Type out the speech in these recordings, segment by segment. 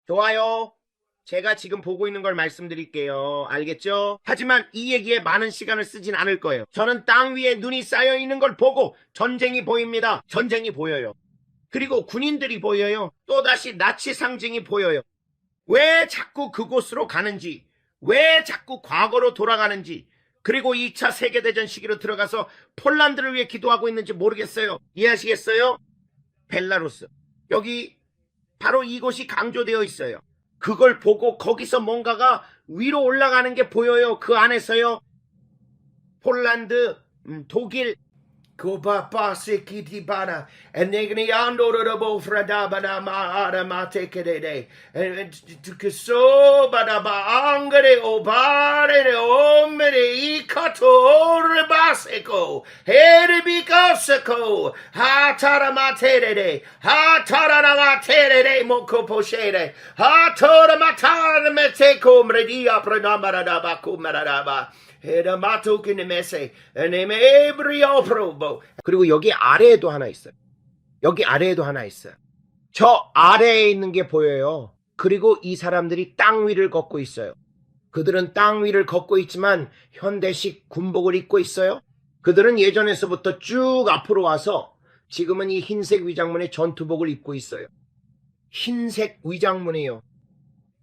좋아요. 제가 지금 보고 있는 걸 말씀드릴게요. 알겠죠? 하지만 이 얘기에 많은 시간을 쓰진 않을 거예요. 저는 땅 위에 눈이 쌓여 있는 걸 보고 전쟁이 보입니다. 전쟁이 보여요. 그리고 군인들이 보여요. 또다시 나치 상징이 보여요. 왜 자꾸 그곳으로 가는지, 왜 자꾸 과거로 돌아가는지, 그리고 2차 세계대전 시기로 들어가서 폴란드를 위해 기도하고 있는지 모르겠어요. 이해하시겠어요? 벨라루스. 여기 바로 이곳이 강조되어 있어요. 그걸 보고 거기서 뭔가가 위로 올라가는 게 보여요. 그 안에서요. 폴란드, 독일, Kupapasikitipana, and Negniando the Bofradabana Maada Matekede, and so Badaba Angre Obare Omere Ikato Rebasico, Heribicosico, Hataramatere, Hataramatere Mokoposhere, Hatoramatar Meteco Mredia Pranamarabaku Maradaba. 그리고 여기 아래에도 하나 있어요. 여기 아래에도 하나 있어요. 저 아래에 있는 게 보여요. 그리고 이 사람들이 땅 위를 걷고 있어요. 그들은 땅 위를 걷고 있지만 현대식 군복을 입고 있어요. 그들은 예전에서부터 쭉 앞으로 와서 지금은 이 흰색 위장문의 전투복을 입고 있어요. 흰색 위장문이에요.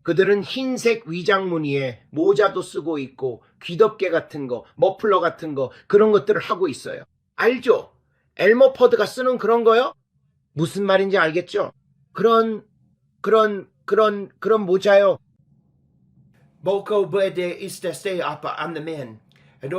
그들은 흰색 위장무늬에 모자도 쓰고 있고 귀덮개 같은 거, 머플러 같은 거 그런 것들을 하고 있어요. 알죠? 엘머 퍼드가 쓰는 그런 거요? 무슨 말인지 알겠죠? 그런 모자요. Boko bede iste stay apa an the men. And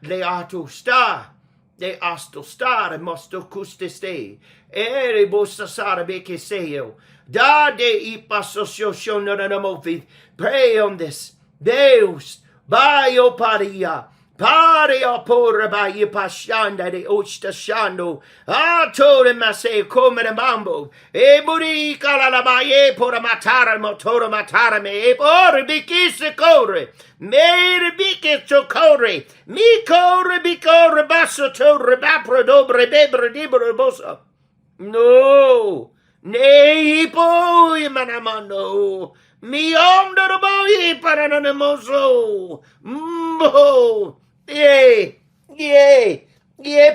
le ato sta. De asto stare mosto custe stay. Ere bosta sara beke seyo. Da de I passo shono na movi. Pray on this. Deus. Baio paria. Paria porra by pashanda de osta shando. Ah, told him I say, come in a mambo. E buri calalabaye pora matara motora matara me. E por bikis corre. Mere bikis chocore. Mi corre bicore basso torre bapro dobre bebre dibro bosa. No. Nei poi manamano. Mi onda boy paranamoso. Mbo. Ye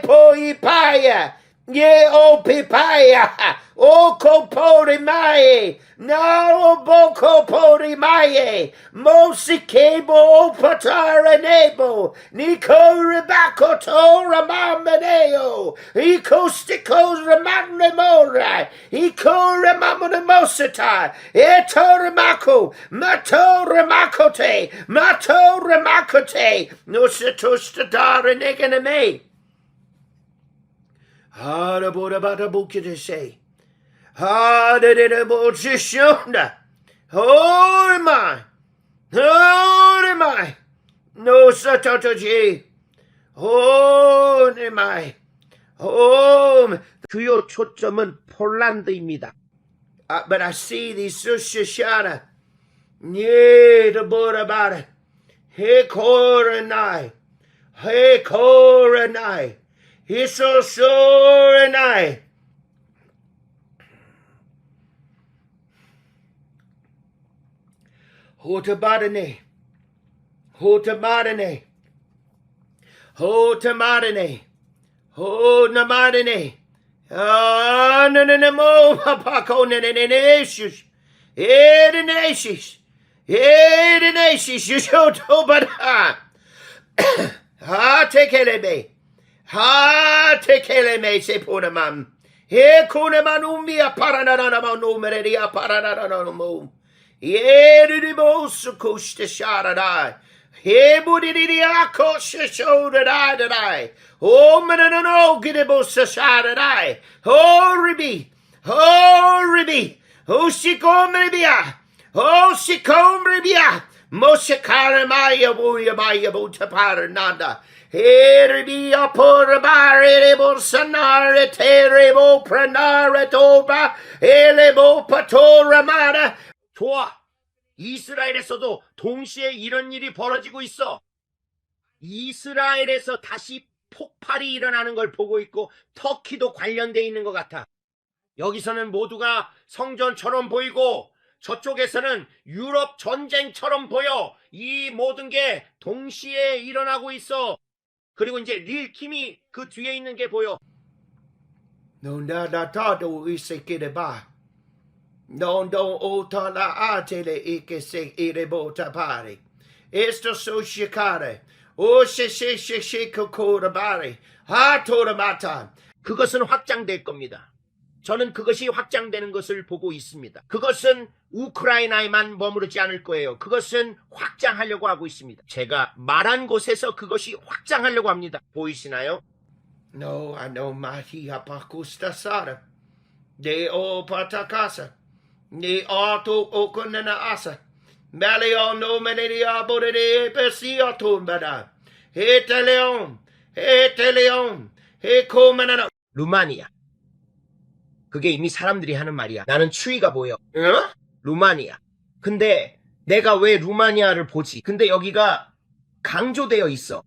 poi paia, ye o pipaya, o copori mae, no boko pori mae, mosi cable o patara nebo, nico ribaco tora mamaneo, eco sticos remamora, eco remamosita, etoramaco, mato remacote, no setusta dara neganame. Hada boda bada bukite say. Hada de de bojishunda. Oh my. No satotoji. Oh my. 주요 초점은 폴란드입니다. But I see these sushishana. Yeah, the boda bada. Hey koranai. He's so sure and I. Hotamadene. Ho namadene. Ah, no, mo, papako, nenenesis. Edenesis. You should do, but take it, Ha tekele me se punaman. He kunaman umbia paranana numere dia paranana mo. Ye di bos kuste sharadai. He budidia kosha shoulder I. Oh manano gidibos sharadai. Oh ribi. Oh shikomribia. Moshakara maya buta parananda. Herbia por barre bolsonare terebo pranare toba elebo pa토라마나. 좋아. 이스라엘에서도 동시에 이런 일이 벌어지고 있어. 이스라엘에서 다시 폭발이 일어나는 걸 보고 있고 터키도 관련돼 있는 것 같아. 여기서는 모두가 성전처럼 보이고 저쪽에서는 유럽 전쟁처럼 보여. 이 모든 게 동시에 일어나고 있어. 그리고 이제 릴킴이 그 뒤에 있는 게 보여. No da todo isekere ba. Non don ota la atele ike se irebota pare. Esto so shikare. O she kokora bare. Ha toramata. 그것은 확장될 겁니다. 저는 그것이 확장되는 것을 보고 있습니다. 그것은 우크라이나에만 머무르지 않을 거예요. 그것은 확장하려고 하고 있습니다. 제가 말한 곳에서 그것이 확장하려고 합니다. 보이시나요? No, I know mahi hapakusta sara. De o patakasa. Ni auto okunana asa. Malio no menedia bodede persia tumbada. Heteleon. Heteleon. Hekomanana. 루마니아. 그게 이미 사람들이 하는 말이야. 나는 추위가 보여. 응? 루마니아. 근데 내가 왜 루마니아를 보지? 근데 여기가 강조되어 있어.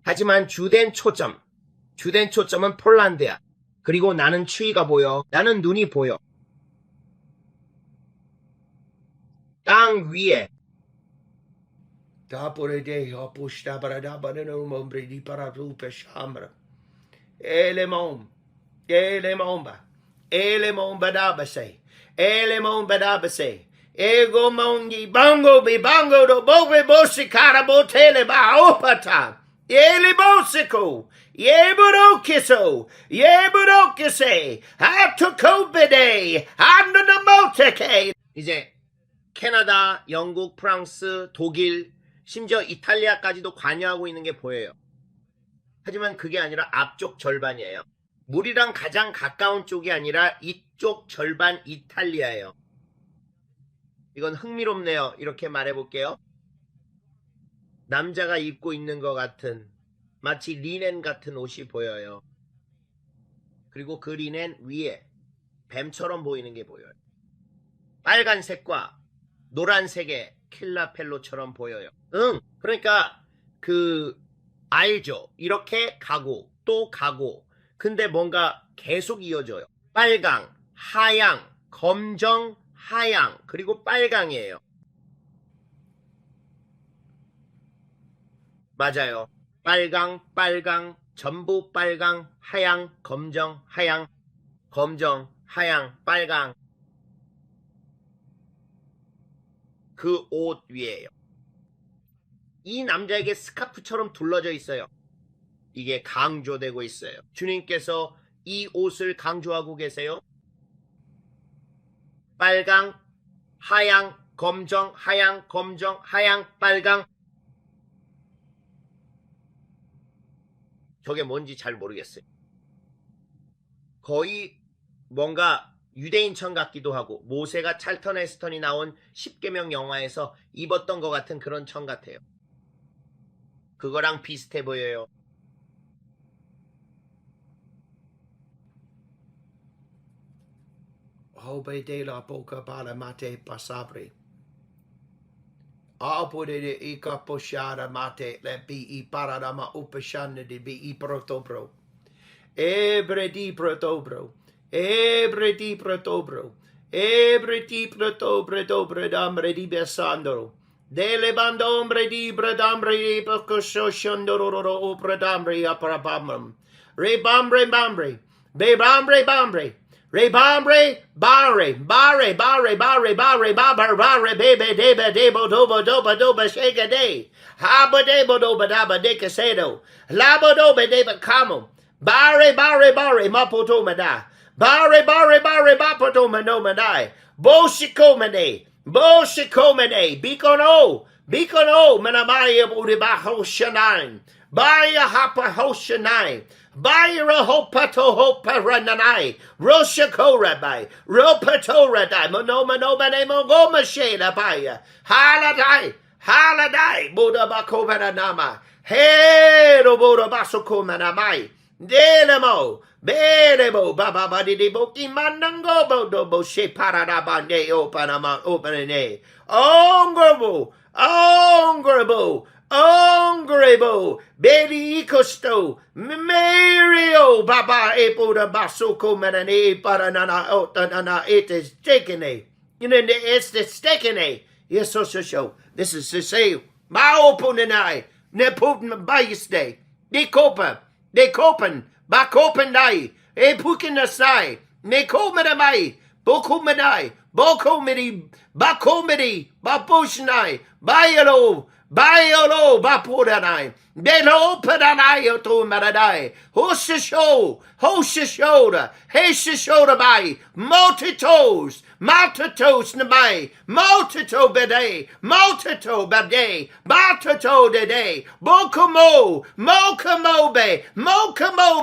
하지만 주된 초점은 폴란드야. 그리고 나는 추위가 보여. 나는 눈이 보여. 땅 위에. Tapore opusta barada banano mombre di paratu peshamra. Elemon. Elemomba. Elemon badabase. Elemon badabase. Ego mongi bongo be bongo do bobe bosikara botele ba opata. Yele bosiko. Yeburo kiso. Yeburo kise. Hatukobede. Handanamoteke. 이제 캐나다, 영국, 프랑스, 독일, 심지어 이탈리아까지도 관여하고 있는 게 보여요. 하지만 그게 아니라 앞쪽 절반이에요. 물이랑 가장 가까운 쪽이 아니라 이쪽 절반 이탈리아예요. 이건 흥미롭네요. 이렇게 말해볼게요. 남자가 입고 있는 것 같은 마치 리넨 같은 옷이 보여요. 그리고 그 리넨 위에 뱀처럼 보이는 게 보여요. 빨간색과 노란색의 킬라펠로처럼 보여요. 그러니까 알죠. 이렇게 가고 또 가고 근데 뭔가 계속 이어져요. 빨강, 하양, 검정, 하양 그리고 빨강이에요. 맞아요. 빨강, 전부 빨강, 하양, 검정, 하양, 검정, 하양, 빨강. 그 옷 위에요. 이 남자에게 스카프처럼 둘러져 있어요. 이게 강조되고 있어요. 주님께서 이 옷을 강조하고 계세요. 빨강, 하양, 검정, 하양, 검정, 하양, 빨강. 저게 뭔지 잘 모르겠어요. 거의 뭔가 유대인천 같기도 하고 모세가 찰턴 헤스턴이 나온 10계명 영화에서 입었던 것 같은 그런 천 같아요. 그거랑 비슷해 보여요. Hobe de la boca para mate pasabri. Apode de ika poshara mate le bi I paradama upashana de bi I protobro. Ebre di protobro. Ebre di protobro. Ebre di protobro dobre dambre di besandro. Dele bandombre di bradambre di percussionandoro opra dambre aparabamum. Rebambre bambre. Bebambre bambre. Rebambre bare bare bare bare bare bare bare bebe deba debo doba doba doba shake day. Haba debo doba daba decasedo. Labo doba deba camo. Bare bare bare mapoto mada. Bare bare bare mapoto manomadai. Boshikomane. Boshikomane. Bikono. Bikono manamaya budiba hoshanan. Baya hapa hoshanan. Bayra hopato hoparanai, Roshakorabai, Ropatoradai, Monomane Mogoma Shela Baya, Haladai, Buddha Bakovanama, Hero Buddha Basokomanamai, Delemo, Berebo, Baba Badi Boki Mandango Bodo She Paradabande Opanama Openane, Ongrabo, Ongrebo, Beli Costo, Mario, Baba Epo da Basoko Manane, Paranana, Otanana, it is taken a Este stekene. Yes, so show. This is to say, my open and I, ne putin by stay. De kopen, ba kopen dai, e pukin asai, me komene mai, bokumenai, bokomedi, ba komedi, ba bushnai, bayalo, ba podanai. Belo pedanai to maradai, hoshishoda, heshishoda by, multitoes, namai, multito bede, multito de, mokamo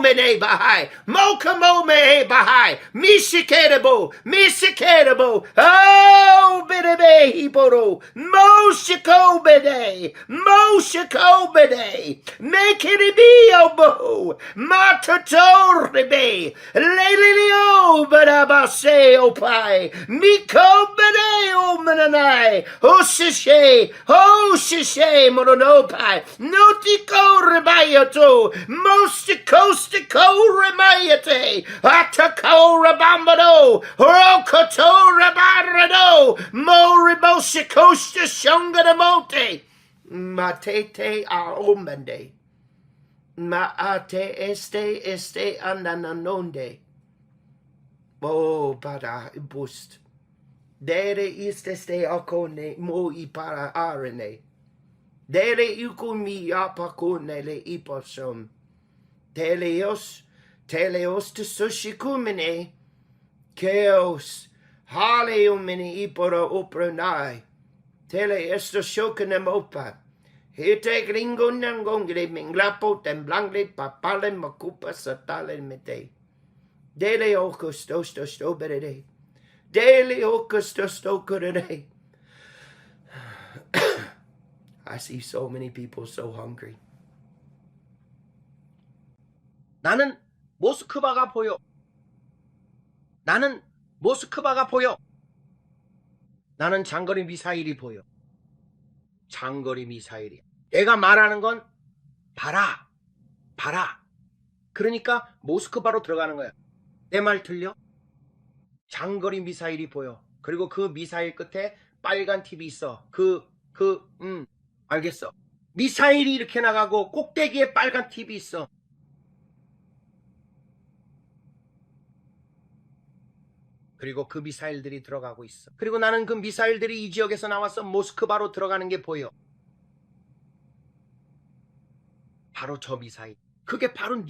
mene bahai, mokamo me bahai, misiketable, oh, bede, hiboro, moshiko bede, make it be obo, matator be, lelio, badabase opai, miko bede o mananai, hoshishe, mononopai, notiko rebayato, mostiko remayate, atako rabambado, rokoto rebarado, moribosikosta shungadamote. Matete a omende. Maate este andanonde. Oh, para bust. Dere este akone mo ipara arene. Dere ukumi apakone le iposom. Teleos te sushikumene. Keos. Haleumene ipora opranai. Tele esto shokene mopa. Hete gringo nangongre minglapo temblangle papale makupa satale mete. Dele okos sto berede. Dele okos sto kurede. I see so many people so hungry. 나는 모스크바가 보여. 나는 장거리 미사일이 보여. 장거리 미사일이야. 내가 말하는 건 봐라. 그러니까 모스크바로 들어가는 거야. 내 말 들려? 장거리 미사일이 보여. 그리고 그 미사일 끝에 빨간 팁이 있어. 알겠어. 미사일이 이렇게 나가고 꼭대기에 빨간 팁이 있어. 그리고 그 미사일들이 들어가고 있어. 그리고 나는 그 미사일들이 이 지역에서 나와서 모스크바로 들어가는 게 보여. 바로 저 미사일. 그게 바로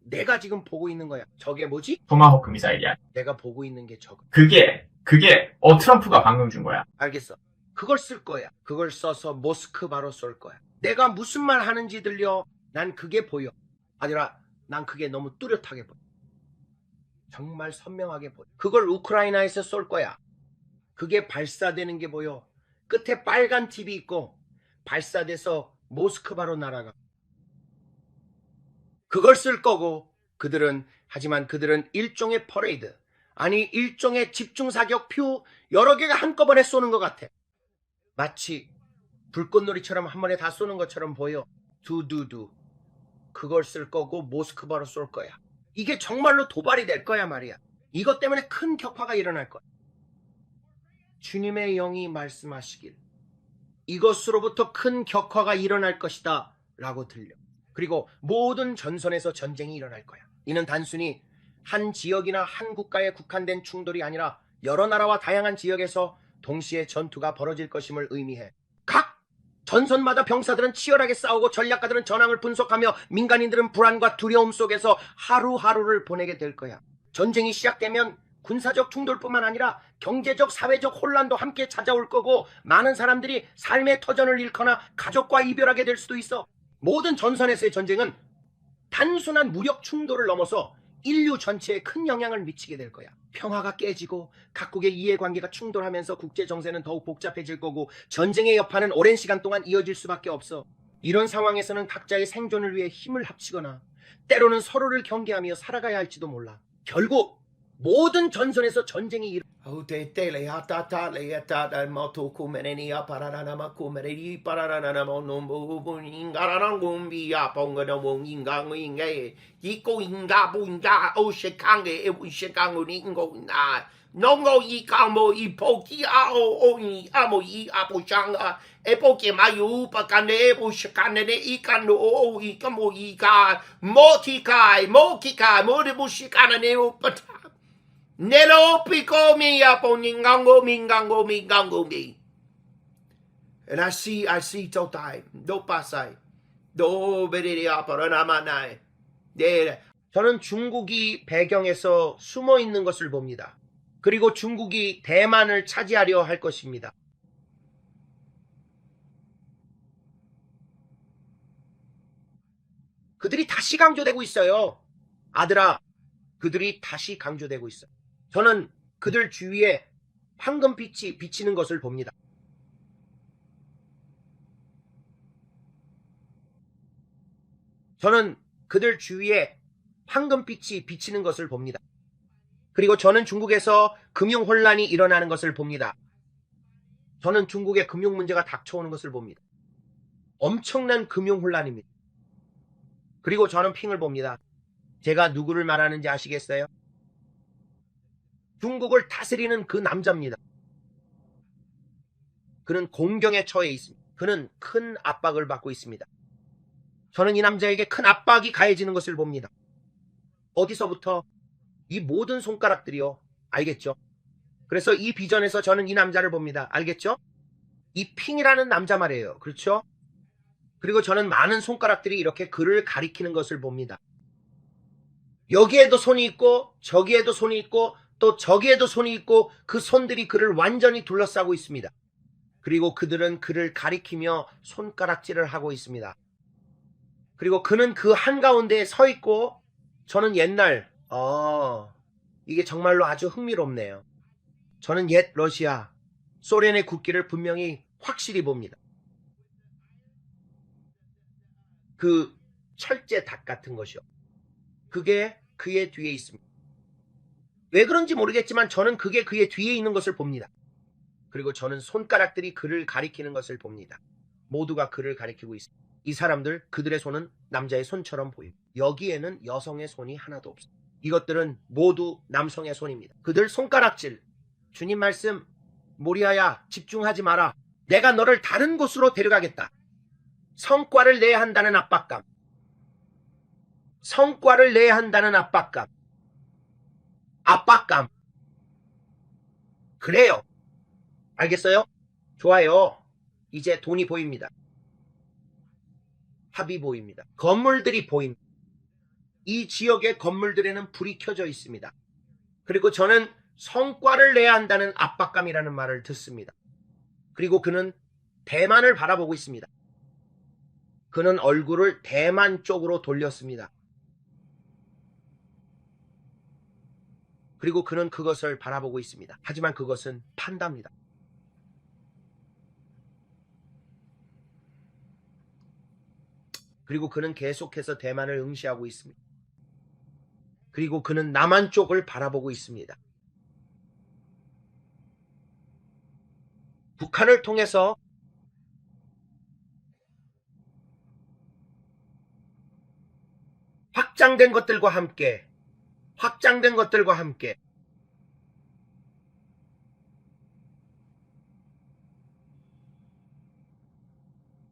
내가 지금 보고 있는 거야. 저게 뭐지? 토마호크 미사일이야. 내가 보고 있는 게 저거. 그게 트럼프가 방금 준 거야. 알겠어. 그걸 쓸 거야. 그걸 써서 모스크바로 쏠 거야. 내가 무슨 말 하는지 들려? 난 그게 보여. 아니라 난 그게 너무 뚜렷하게 보여. 정말 선명하게 보여. 그걸 우크라이나에서 쏠 거야. 그게 발사되는 게 보여. 끝에 빨간 팁이 있고 발사돼서 모스크바로 날아가. 그걸 쓸 거고 하지만 그들은 일종의 퍼레이드, 아니 일종의 집중사격 표 여러 개가 한꺼번에 쏘는 것 같아. 마치 불꽃놀이처럼 한 번에 다 쏘는 것처럼 보여. 두두두. 그걸 쓸 거고 모스크바로 쏠 거야. 이게 정말로 도발이 될 거야 말이야. 이것 때문에 큰 격파가 일어날 거야. 주님의 영이 말씀하시길 이것으로부터 큰 격화가 일어날 것이다 라고 들려. 그리고 모든 전선에서 전쟁이 일어날 거야. 이는 단순히 한 지역이나 한 국가에 국한된 충돌이 아니라 여러 나라와 다양한 지역에서 동시에 전투가 벌어질 것임을 의미해. 각 전선마다 병사들은 치열하게 싸우고 전략가들은 전황을 분석하며 민간인들은 불안과 두려움 속에서 하루하루를 보내게 될 거야. 전쟁이 시작되면 군사적 충돌뿐만 아니라 경제적, 사회적 혼란도 함께 찾아올 거고 많은 사람들이 삶의 터전을 잃거나 가족과 이별하게 될 수도 있어. 모든 전선에서의 전쟁은 단순한 무력 충돌을 넘어서 인류 전체에 큰 영향을 미치게 될 거야. 평화가 깨지고 각국의 이해관계가 충돌하면서 국제정세는 더욱 복잡해질 거고 전쟁의 여파는 오랜 시간 동안 이어질 수밖에 없어. 이런 상황에서는 각자의 생존을 위해 힘을 합치거나 때로는 서로를 경계하며 살아가야 할지도 몰라. 결국 모든 전선에서 전쟁이 일어. Te le hatata le hatata moto kumeneni aparana makumereni parana monombo ingarana gumbi aponga no ingang inge yiko inga bunga o shekange e shekango ningo na nongo ikamo ipoki ao oni amo I apochanga epoke mayu pakane o shekane ne ikano o ikamo ika motikai mode shikana ne opata Nelo pico me up on mingango me. And I see totai. Do pasai. Do beriri aparanamanai. There. 저는 중국이 배경에서 숨어 있는 것을 봅니다. 그리고 중국이 대만을 차지하려 할 것입니다. 그들이 다시 강조되고 있어요. 아들아, 그들이 다시 강조되고 있어요. 저는 그들 주위에 황금빛이 비치는 것을 봅니다. 저는 그들 주위에 황금빛이 비치는 것을 봅니다. 그리고 저는 중국에서 금융 혼란이 일어나는 것을 봅니다. 저는 중국의 금융 문제가 닥쳐오는 것을 봅니다. 엄청난 금융 혼란입니다. 그리고 저는 핑을 봅니다. 제가 누구를 말하는지 아시겠어요? 중국을 다스리는 그 남자입니다. 그는 공경에 처해 있습니다. 그는 큰 압박을 받고 있습니다. 저는 이 남자에게 큰 압박이 가해지는 것을 봅니다. 어디서부터? 이 모든 손가락들이요. 알겠죠? 그래서 이 비전에서 저는 이 남자를 봅니다. 알겠죠? 이 핑이라는 남자 말이에요. 그렇죠? 그리고 저는 많은 손가락들이 이렇게 그를 가리키는 것을 봅니다. 여기에도 손이 있고 저기에도 손이 있고 또 저기에도 손이 있고 그 손들이 그를 완전히 둘러싸고 있습니다. 그리고 그들은 그를 가리키며 손가락질을 하고 있습니다. 그리고 그는 그 한가운데에 서 있고 저는 옛날 이게 정말로 아주 흥미롭네요. 저는 옛 러시아 소련의 국기를 분명히 확실히 봅니다. 그 철제 닭 같은 것이요. 그게 그의 뒤에 있습니다. 왜 그런지 모르겠지만 저는 그게 그의 뒤에 있는 것을 봅니다. 그리고 저는 손가락들이 그를 가리키는 것을 봅니다. 모두가 그를 가리키고 있습니다. 이 사람들, 그들의 손은 남자의 손처럼 보입니다. 여기에는 여성의 손이 하나도 없습니다. 이것들은 모두 남성의 손입니다. 그들 손가락질. 주님 말씀, 모리아야 집중하지 마라. 내가 너를 다른 곳으로 데려가겠다. 성과를 내야 한다는 압박감. 성과를 내야 한다는 압박감. 압박감. 그래요. 알겠어요? 좋아요. 이제 돈이 보입니다. 합이 보입니다. 건물들이 보입니다. 이 지역의 건물들에는 불이 켜져 있습니다. 그리고 저는 성과를 내야 한다는 압박감이라는 말을 듣습니다. 그리고 그는 대만을 바라보고 있습니다. 그는 얼굴을 대만 쪽으로 돌렸습니다. 그리고 그는 그것을 바라보고 있습니다. 하지만 그것은 판다입니다. 그리고 그는 계속해서 대만을 응시하고 있습니다. 그리고 그는 남한 쪽을 바라보고 있습니다. 북한을 통해서 확장된 것들과 함께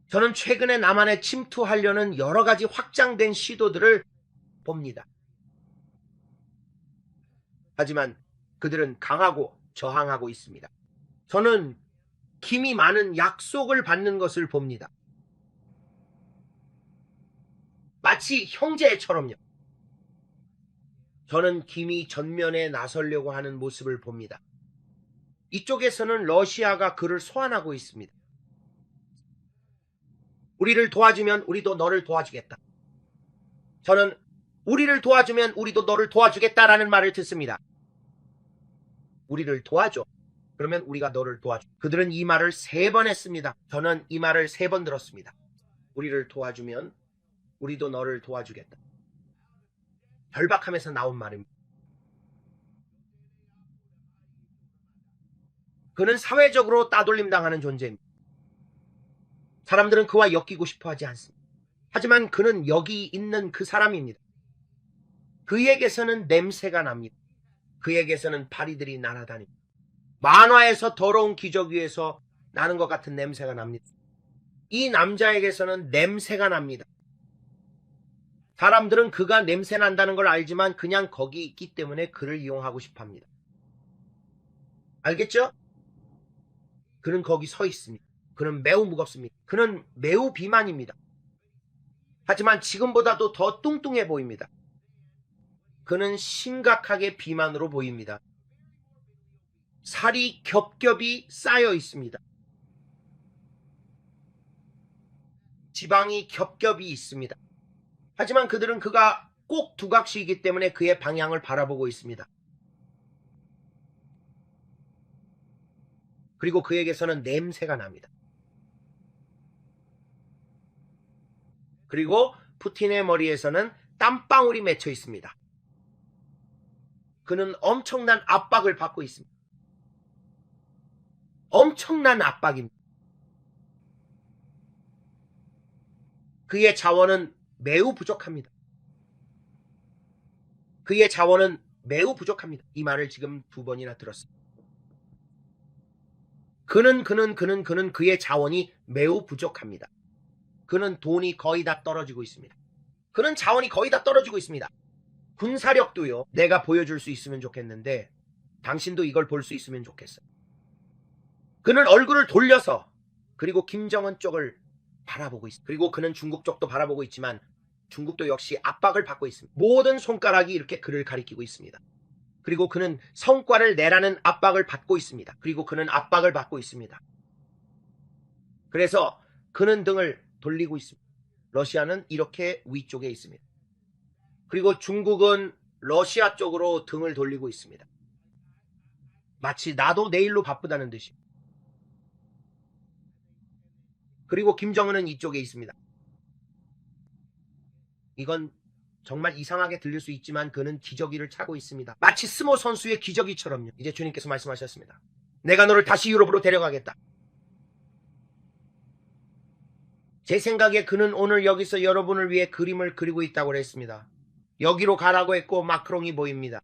저는 최근에 남한에 침투하려는 여러 가지 확장된 시도들을 봅니다. 하지만 그들은 강하고 저항하고 있습니다. 저는 힘이 많은 약속을 받는 것을 봅니다. 마치 형제처럼요. 저는 김이 전면에 나서려고 하는 모습을 봅니다. 이쪽에서는 러시아가 그를 소환하고 있습니다. 우리를 도와주면 우리도 너를 도와주겠다. 저는 우리를 도와주면 우리도 너를 도와주겠다라는 말을 듣습니다. 우리를 도와줘. 그러면 우리가 너를 도와줘. 그들은 이 말을 3번 했습니다. 저는 이 말을 3번 들었습니다. 우리를 도와주면 우리도 너를 도와주겠다. 절박함에서 나온 말입니다. 그는 사회적으로 따돌림 당하는 존재입니다. 사람들은 그와 엮이고 싶어 하지 않습니다. 하지만 그는 여기 있는 그 사람입니다. 그에게서는 냄새가 납니다. 그에게서는 파리들이 날아다닙니다. 만화에서 더러운 기적 위에서 나는 것 같은 냄새가 납니다. 이 남자에게서는 냄새가 납니다. 사람들은 그가 냄새 난다는 걸 알지만 그냥 거기 있기 때문에 그를 이용하고 싶어 합니다. 알겠죠? 그는 거기 서 있습니다. 그는 매우 무겁습니다. 그는 매우 비만입니다. 하지만 지금보다도 더 뚱뚱해 보입니다. 그는 심각하게 비만으로 보입니다. 살이 겹겹이 쌓여 있습니다. 지방이 겹겹이 있습니다. 하지만 그들은 그가 꼭 두각시이기 때문에 그의 방향을 바라보고 있습니다. 그리고 그에게서는 냄새가 납니다. 그리고 푸틴의 머리에서는 땀방울이 맺혀 있습니다. 그는 엄청난 압박을 받고 있습니다. 엄청난 압박입니다. 그의 자원은 매우 부족합니다. 그의 자원은 매우 부족합니다. 이 말을 지금 2번이나 들었습니다. 그는 그의 자원이 매우 부족합니다. 그는 돈이 거의 다 떨어지고 있습니다. 그는 자원이 거의 다 떨어지고 있습니다. 군사력도요. 내가 보여줄 수 있으면 좋겠는데 당신도 이걸 볼 수 있으면 좋겠어요. 그는 얼굴을 돌려서 그리고 김정은 쪽을 바라보고 있습니다. 그리고 그는 중국 쪽도 바라보고 있지만 중국도 역시 압박을 받고 있습니다. 모든 손가락이 이렇게 그를 가리키고 있습니다. 그리고 그는 성과를 내라는 압박을 받고 있습니다. 그리고 그는 압박을 받고 있습니다. 그래서 그는 등을 돌리고 있습니다. 러시아는 이렇게 위쪽에 있습니다. 그리고 중국은 러시아 쪽으로 등을 돌리고 있습니다. 마치 나도 내일로 바쁘다는 듯이. 그리고 김정은은 이쪽에 있습니다. 이건 정말 이상하게 들릴 수 있지만 그는 기저귀를 차고 있습니다. 마치 스모 선수의 기저귀처럼요. 이제 주님께서 말씀하셨습니다. 내가 너를 다시 유럽으로 데려가겠다. 제 생각에 그는 오늘 여기서 여러분을 위해 그림을 그리고 있다고 했습니다. 여기로 가라고 했고 마크롱이 보입니다.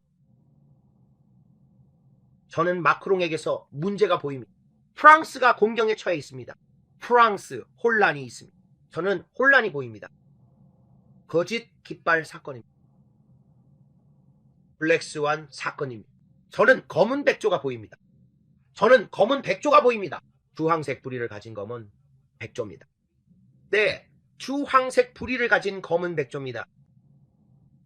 저는 마크롱에게서 문제가 보입니다. 프랑스가 공경에 처해 있습니다. 프랑스, 혼란이 있습니다. 저는 혼란이 보입니다. 거짓 깃발 사건입니다. 블랙스완 사건입니다. 저는 검은 백조가 보입니다. 저는 검은 백조가 보입니다. 주황색 부리를 가진 검은 백조입니다. 네, 주황색 부리를 가진 검은 백조입니다.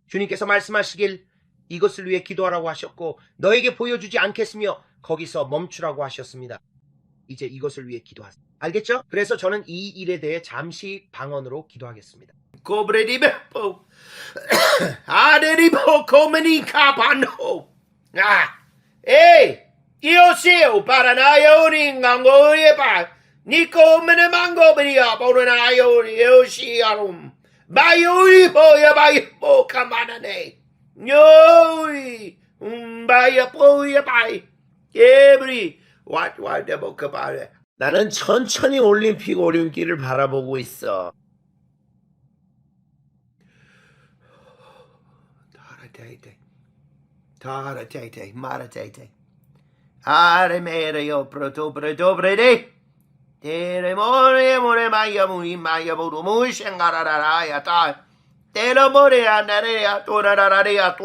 주님께서 말씀하시길 이것을 위해 기도하라고 하셨고 너에게 보여주지 않겠으며 거기서 멈추라고 하셨습니다. 이제 이것을 위해 기도하세요. 알겠죠? 그래서 저는 이 일에 대해 잠시 방언으로 기도하겠습니다. Cobredibepo. Aderipo comunicapano. Ah. Hey. Io seo paranaio ringango pa. Nico mene mango bria bonaio io siarum. Bayuri boya bayo kamanane. Yoi. Baya boya bay. Every what debo kabare. 나는 천천히 올림픽 오륜길을 바라보고 있어. Taratete, maratete. Are mereo protobrede. Tere more maya buru mushangararaya ta. Telo more anarea torararea.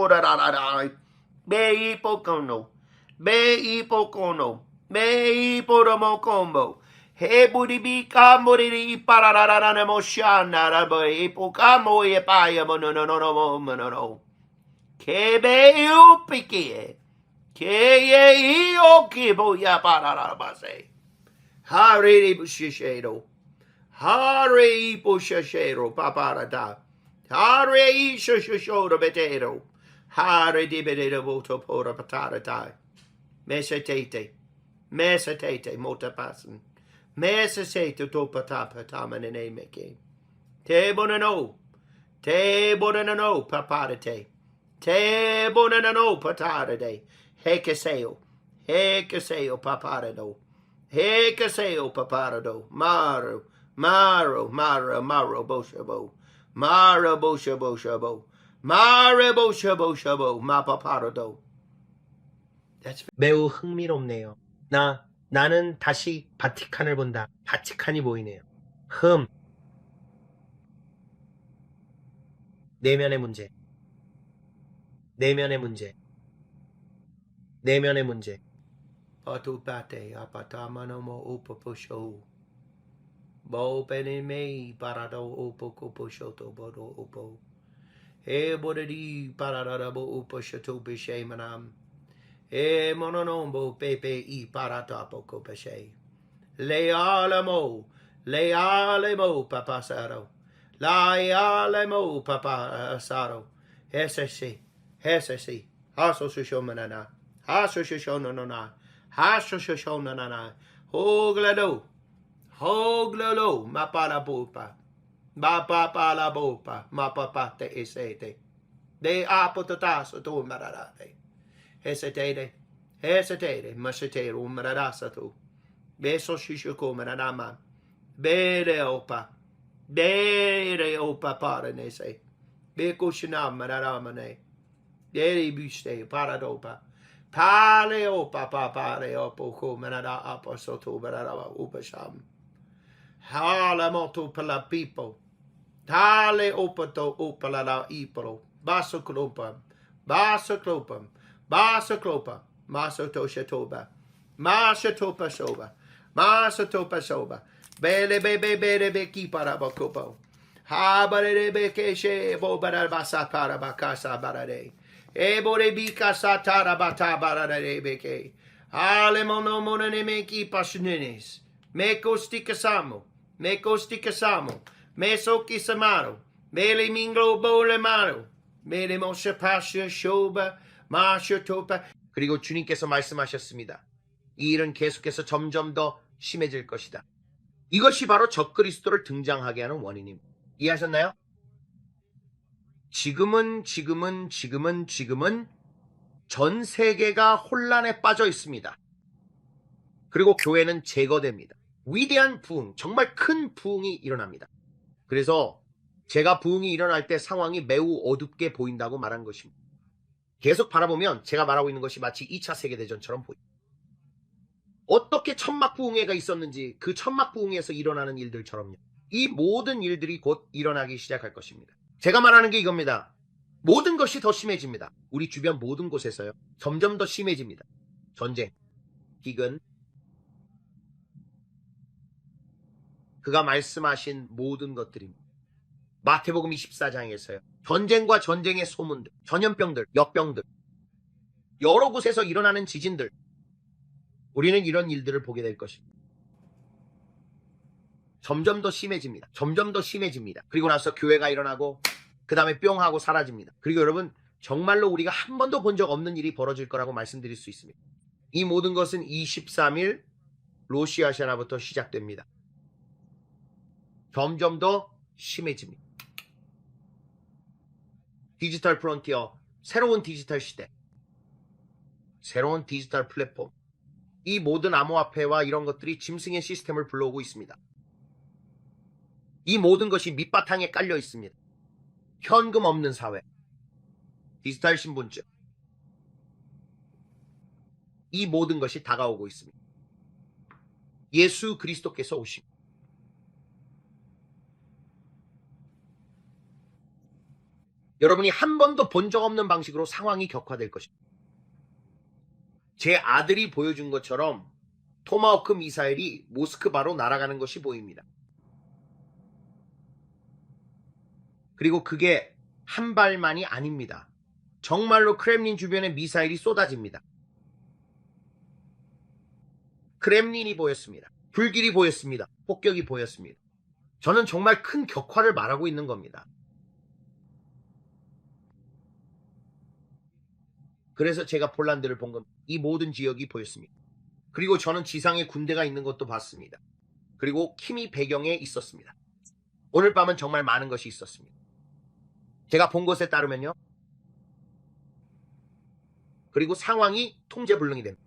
Be ipocono. Be ipocono. Me poromo combo. He budi camori pararana moshana rabo epocamo e paia no. Che be io picchie. Che io che voglio pararabase. Harry bushishero. Harry bushishero paparata. Harry shushodo betero. Harry dibedo voto pora patata. Mesetete. Mesatete motapassen. Mesasete topatapa tamanene meke. Te bonano. Te bonano paparate. Te bonano patarade. Hekeseo. Hekaseo paparado. Hekaseo paparado. Maro. Maro. Maro. Maro. Boshabo. Maro. Boshabo. Shabo. Maro. Boshabo. Shabo. Mapaparado. That's 매우 흥미롭네요. 나는 다시 바티칸을 본다. 바티칸이 보이네요. 내면의 문제. 내면의 문제. 내면의 문제. Patupate. Apatamanomo upapusho. Bo penime parado upoko pushoto bodo upo. E bodedi paradabo upashoto bishe manam. E mononombo pepe I paratapo copeshe. Lealemo papasaro. Lealemo papasaro. Hesesi, Haso shoshomanana. Haso shoshonana. Haso shoshonana. Hoglado. Mapalabopa. Mapapalabopa. Mapapate esete. De apotatas to mararate. Hesitate, masete umaradasato. Beso shishoko maranama. Bere opa paranese. Beko shinam mararamane. Deri buste paradopa. Pale opa pare opoko manada aposoto mararama upasham. Halamoto pala people. Tale opato opalada ipolo. Baso klopam. Basaklopa, Masotopa soba, Bele kiparabakopo, Habare bekeshe, Bobarabasa parabakasa barade, Ebore bika satara bata barade beke, Alemono monaneki pasuninis, Meko stikasamo, Mesoki samaro, Mele minglo bolemaro, Mele moshe pasha shoba, 마셔토파. 그리고 주님께서 말씀하셨습니다. 이 일은 계속해서 점점 더 심해질 것이다. 이것이 바로 적그리스도를 등장하게 하는 원인입니다. 이해하셨나요? 지금은 전 세계가 혼란에 빠져 있습니다. 그리고 교회는 제거됩니다. 위대한 부흥, 정말 큰 부흥이 일어납니다. 그래서 제가 부흥이 일어날 때 상황이 매우 어둡게 보인다고 말한 것입니다. 계속 바라보면 제가 말하고 있는 것이 마치 2차 세계대전처럼 보입니다. 어떻게 천막부흥회가 있었는지 그 천막부흥회에서 일어나는 일들처럼요. 이 모든 일들이 곧 일어나기 시작할 것입니다. 제가 말하는 게 이겁니다. 모든 것이 더 심해집니다. 우리 주변 모든 곳에서요. 점점 더 심해집니다. 전쟁, 기근, 그가 말씀하신 모든 것들입니다. 마태복음 24장에서요. 전쟁과 전쟁의 소문들, 전염병들, 역병들, 여러 곳에서 일어나는 지진들, 우리는 이런 일들을 보게 될 것입니다. 점점 더 심해집니다. 그리고 나서 교회가 일어나고 그 다음에 뿅 하고 사라집니다. 그리고 여러분 정말로 우리가 한 번도 본 적 없는 일이 벌어질 거라고 말씀드릴 수 있습니다. 이 모든 것은 23일 로시아샤나부터 시작됩니다. 점점 더 심해집니다. 디지털 프론티어, 새로운 디지털 시대, 새로운 디지털 플랫폼, 이 모든 암호화폐와 이런 것들이 짐승의 시스템을 불러오고 있습니다. 이 모든 것이 밑바탕에 깔려 있습니다. 현금 없는 사회, 디지털 신분증, 이 모든 것이 다가오고 있습니다. 예수 그리스도께서 오십니다. 여러분이 한 번도 본 적 없는 방식으로 상황이 격화될 것입니다. 제 아들이 보여준 것처럼 토마호크 미사일이 모스크바로 날아가는 것이 보입니다. 그리고 그게 한 발만이 아닙니다. 정말로 크렘린 주변에 미사일이 쏟아집니다. 크렘린이 보였습니다. 불길이 보였습니다. 폭격이 보였습니다. 저는 정말 큰 격화를 말하고 있는 겁니다. 그래서 제가 폴란드를 본 겁니다. 이 모든 지역이 보였습니다. 그리고 저는 지상에 군대가 있는 것도 봤습니다. 그리고 킴이 배경에 있었습니다. 오늘 밤은 정말 많은 것이 있었습니다. 제가 본 것에 따르면요. 그리고 상황이 통제불능이 됩니다.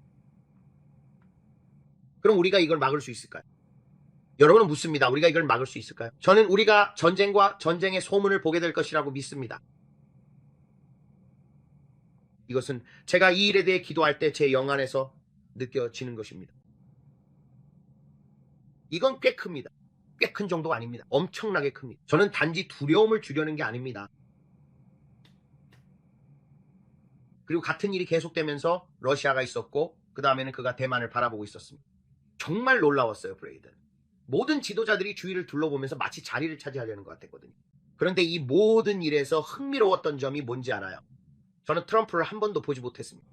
그럼 우리가 이걸 막을 수 있을까요? 여러분은 묻습니다. 우리가 이걸 막을 수 있을까요? 저는 우리가 전쟁과 전쟁의 소문을 보게 될 것이라고 믿습니다. 이것은 제가 이 일에 대해 기도할 때 제 영안에서 느껴지는 것입니다. 이건 꽤 큽니다. 꽤 큰 정도가 아닙니다. 엄청나게 큽니다. 저는 단지 두려움을 주려는 게 아닙니다. 그리고 같은 일이 계속되면서 러시아가 있었고 그 다음에는 그가 대만을 바라보고 있었습니다. 정말 놀라웠어요, 브레이든. 모든 지도자들이 주위를 둘러보면서 마치 자리를 차지하려는 것 같았거든요. 그런데 이 모든 일에서 흥미로웠던 점이 뭔지 알아요? 저는 트럼프를 한 번도 보지 못했습니다.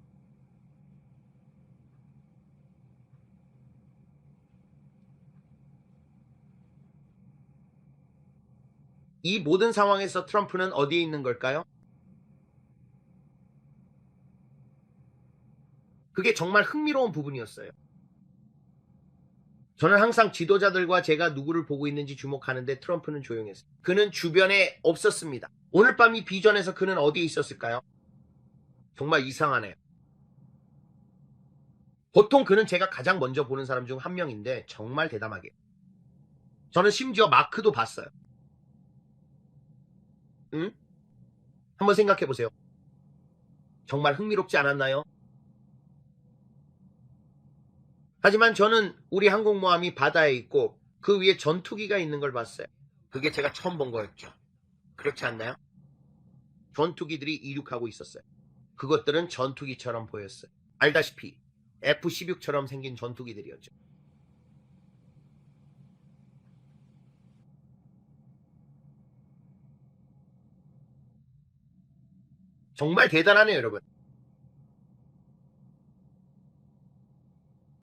이 모든 상황에서 트럼프는 어디에 있는 걸까요? 그게 정말 흥미로운 부분이었어요. 저는 항상 지도자들과 제가 누구를 보고 있는지 주목하는데 트럼프는 조용했어요. 그는 주변에 없었습니다. 오늘 밤 이 비전에서 그는 어디에 있었을까요? 정말 이상하네요. 보통 그는 제가 가장 먼저 보는 사람 중 한 명인데 정말 대담하게. 저는 심지어 마크도 봤어요. 응? 한번 생각해 보세요. 정말 흥미롭지 않았나요? 하지만 저는 우리 항공모함이 바다에 있고 그 위에 전투기가 있는 걸 봤어요. 그게 제가 처음 본 거였죠. 그렇지 않나요? 전투기들이 이륙하고 있었어요. 그것들은 전투기처럼 보였어요. 알다시피 F-16처럼 생긴 전투기들이었죠. 정말 대단하네요, 여러분.